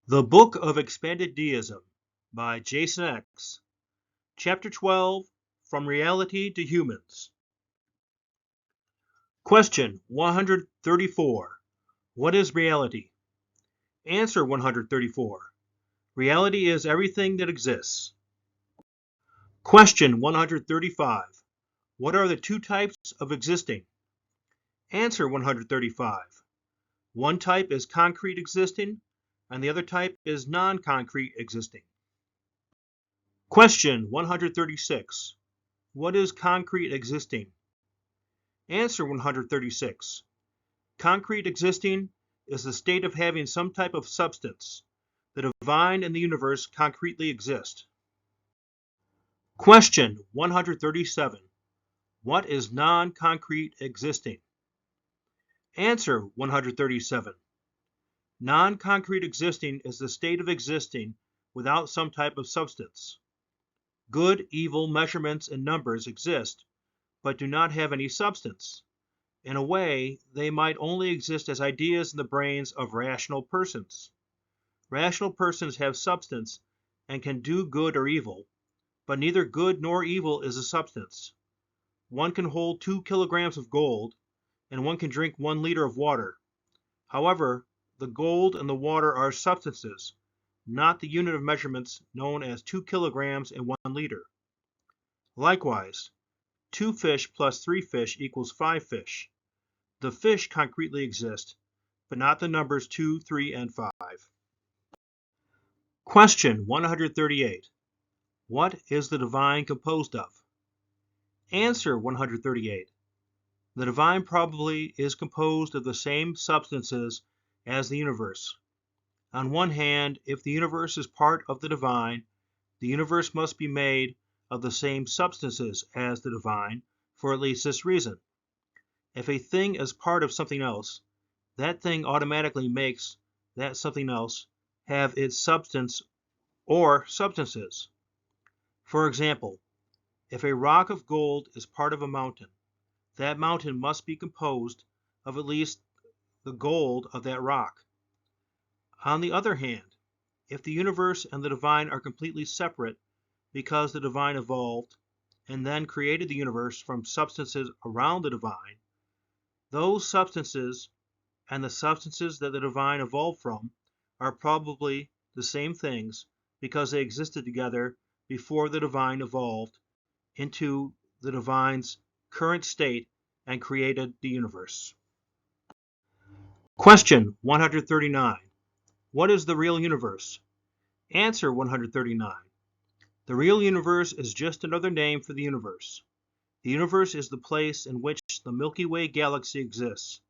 The Book of Expanded Deism by Jason X. Chapter 12, From Reality to Humans. Question 134. What is reality? Answer 134. Reality is everything that exists. Question 135. What are the two types of existing? Answer 135. One type is concrete existing, and the other type is non-concrete existing. Question 136. What is concrete existing? Answer 136. Concrete existing is the state of having some type of substance. The divine and the universe concretely exist. Question 137. What is non-concrete existing? Answer 137. Non-concrete existing is the state of existing without some type of substance. Good, evil measurements and numbers exist, but do not have any substance. In a way, they might only exist as ideas in the brains of rational persons. Rational persons have substance and can do good or evil, but neither good nor evil is a substance. One can hold 2 kilograms of gold, and one can drink 1 liter of water. However, the gold and the water are substances, not the unit of measurements known as 2 kilograms and 1 liter. Likewise, 2 fish plus 3 fish equals 5 fish. The fish concretely exist, but not the numbers 2, 3, and 5. Question 138. What is the divine composed of? Answer 138. The divine probably is composed of the same substances as the universe. On one hand, if the universe is part of the divine, the universe must be made of the same substances as the divine for at least this reason. If a thing is part of something else, that thing automatically makes that something else have its substance or substances. For example, if a rock of gold is part of a mountain, that mountain must be composed of at least the gold of that rock. On the other hand, if the universe and the divine are completely separate because the divine evolved and then created the universe from substances around the divine, those substances and the substances that the divine evolved from are probably the same things because they existed together before the divine evolved into the divine's current state and created the universe. Question 139. What is the real universe? Answer 139. The real universe is just another name for the universe. The universe is the place in which the Milky Way galaxy exists.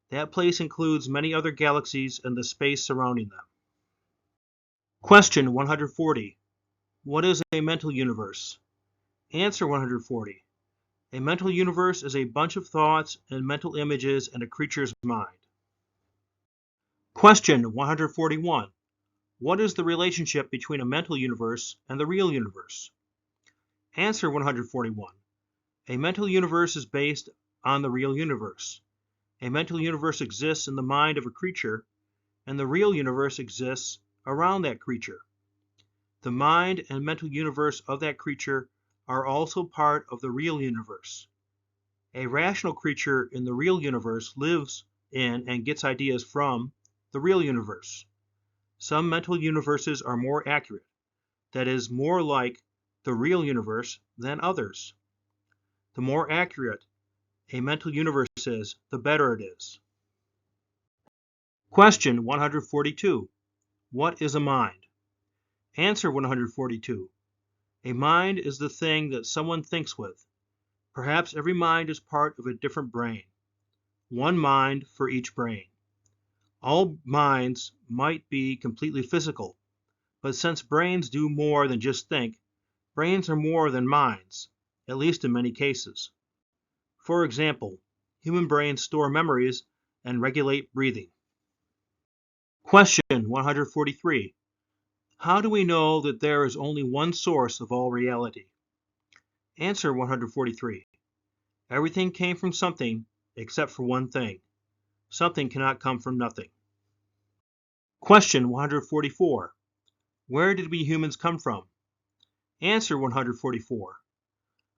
That place includes many other galaxies and the space surrounding them. Question 140. What is a mental universe? Answer 140. A mental universe is a bunch of thoughts and mental images in a creature's mind. Question 141. What is the relationship between a mental universe and the real universe? Answer 141. A mental universe is based on the real universe. A mental universe exists in the mind of a creature, and the real universe exists around that creature. The mind and mental universe of that creature are also part of the real universe. A rational creature in the real universe lives in and gets ideas from the real universe. Some mental universes are more accurate, that is, more like the real universe than others. The more accurate a mental universe is, the better it is. Question 142. What is a mind? Answer 142. A mind is the thing that someone thinks with. Perhaps every mind is part of a different brain. One mind for each brain. All minds might be completely physical, but since brains do more than just think, brains are more than minds, at least in many cases. For example, human brains store memories and regulate breathing. Question 143. How do we know that there is only one source of all reality? Answer 143. Everything came from something except for one thing. Something cannot come from nothing. Question 144. Where did we humans come from? Answer 144.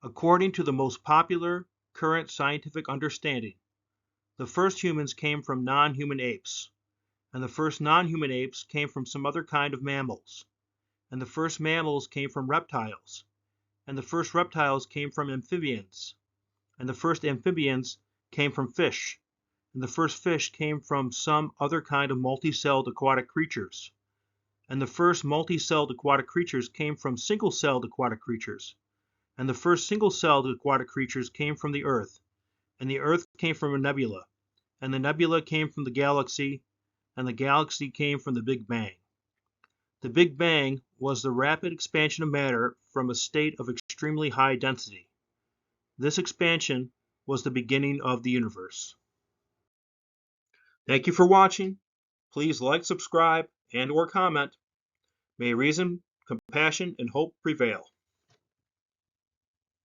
According to the most popular current scientific understanding, the first humans came from non-human apes, and the first non-human apes came from some other kind of mammals, and the first mammals came from reptiles, and the first reptiles came from amphibians, and the first amphibians came from fish, and the first fish came from some other kind of multi-celled aquatic creatures, and the first multi-celled aquatic creatures came from single-celled aquatic creatures, and the first single-celled aquatic creatures came from the Earth, and the Earth came from a nebula, and the nebula came from the galaxy, and the galaxy came from the Big Bang. The Big Bang was the rapid expansion of matter from a state of extremely high density. This expansion was the beginning of the universe. Thank you for watching. Please like, subscribe, and/or comment. May reason, compassion, and hope prevail.